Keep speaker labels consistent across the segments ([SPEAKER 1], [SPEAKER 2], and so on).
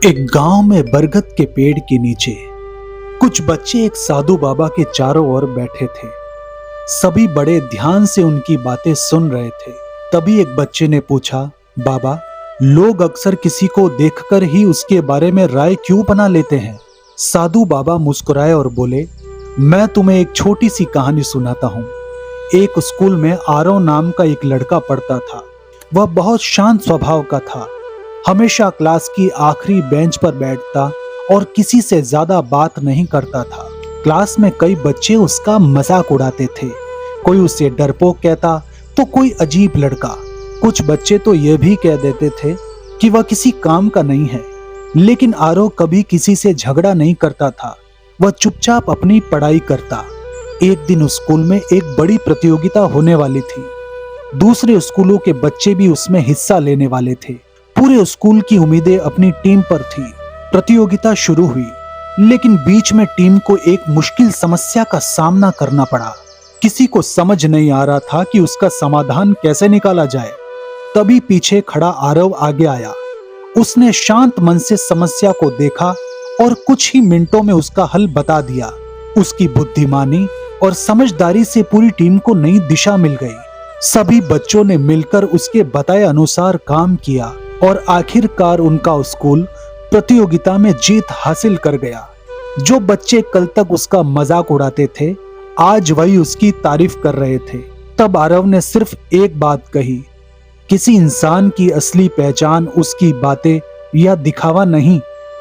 [SPEAKER 1] एक गांव में बरगद के पेड़ के नीचे कुछ बच्चे एक साधु बाबा के चारों ओर बैठे थे। सभी बड़े ध्यान से उनकी बातें सुन रहे थे। तभी एक बच्चे ने पूछा, बाबा, लोग अक्सर किसी को देखकर ही उसके बारे में राय क्यों बना लेते हैं? साधु बाबा मुस्कुराए और बोले, मैं तुम्हें एक छोटी सी कहानी सुनाता हूँ। एक स्कूल में आरव नाम का एक लड़का पढ़ता था। वह बहुत शांत स्वभाव का था। हमेशा क्लास की आखिरी बेंच पर बैठता और किसी से ज्यादा बात नहीं करता था। क्लास में कई बच्चे उसका मजाक उड़ाते थे। कोई उसे डरपोक कहता तो कोई अजीब लड़का। कुछ बच्चे तो यह भी कह देते थे कि वह किसी काम का नहीं है। लेकिन आरव कभी किसी से झगड़ा नहीं करता था। वह चुपचाप अपनी पढ़ाई करता। एक दिन स्कूल में एक बड़ी प्रतियोगिता होने वाली थी। दूसरे स्कूलों के बच्चे भी उसमें हिस्सा लेने वाले थे। पूरे स्कूल की उम्मीदें अपनी टीम पर थी। प्रतियोगिता शुरू हुई, लेकिन बीच में टीम को एक मुश्किल समस्या का सामना करना पड़ा। किसी को समझ नहीं आ रहा था कि उसका समाधान कैसे निकाला जाए। तभी पीछे खड़ा आरव आगे आया। उसने शांत मन से समस्या को देखा और कुछ ही मिनटों में उसका हल बता दिया। उसकी बुद्धिमानी और समझदारी से पूरी टीम को नई दिशा मिल गई। सभी बच्चों ने मिलकर उसके बताए अनुसार काम किया और आखिरकार उनका स्कूल प्रतियोगिता में जीत हासिल कर गया। जो बच्चे कल तक उसका मजाक उड़ाते थे, आज वही उसकी तारीफ कर रहे थे। तब आरव ने सिर्फ एक बात कही, किसी इंसान की असली पहचान उसकी बातें या दिखावा नहीं,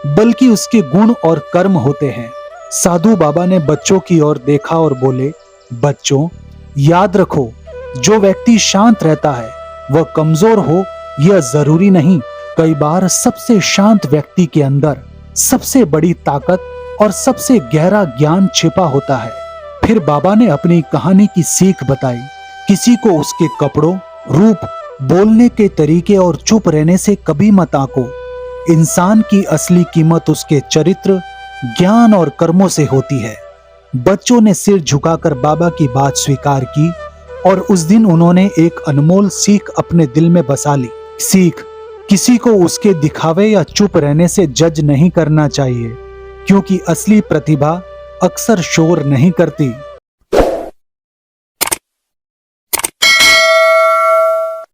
[SPEAKER 1] बल्कि उसके गुण और कर्म होते हैं। साधु बाबा ने बच्चों की ओर देखा और बोले, बच्चों, याद रखो, जो व्यक्ति शांत रहता है वह कमजोर हो यह जरूरी नहीं। कई बार सबसे शांत व्यक्ति के अंदर सबसे बड़ी ताकत और सबसे गहरा ज्ञान छिपा होता है। फिर बाबा ने अपनी कहानी की सीख बताई। किसी को उसके कपड़ों, रूप, बोलने के तरीके और चुप रहने से कभी मत आंको। इंसान की असली कीमत उसके चरित्र, ज्ञान और कर्मों से होती है। बच्चों ने सिर झुकाकर बाबा की बात स्वीकार की और उस दिन उन्होंने एक अनमोल सीख अपने दिल में बसा ली। सीख, किसी को उसके दिखावे या चुप रहने से जज नहीं करना चाहिए, क्योंकि असली प्रतिभा अक्सर शोर नहीं करती।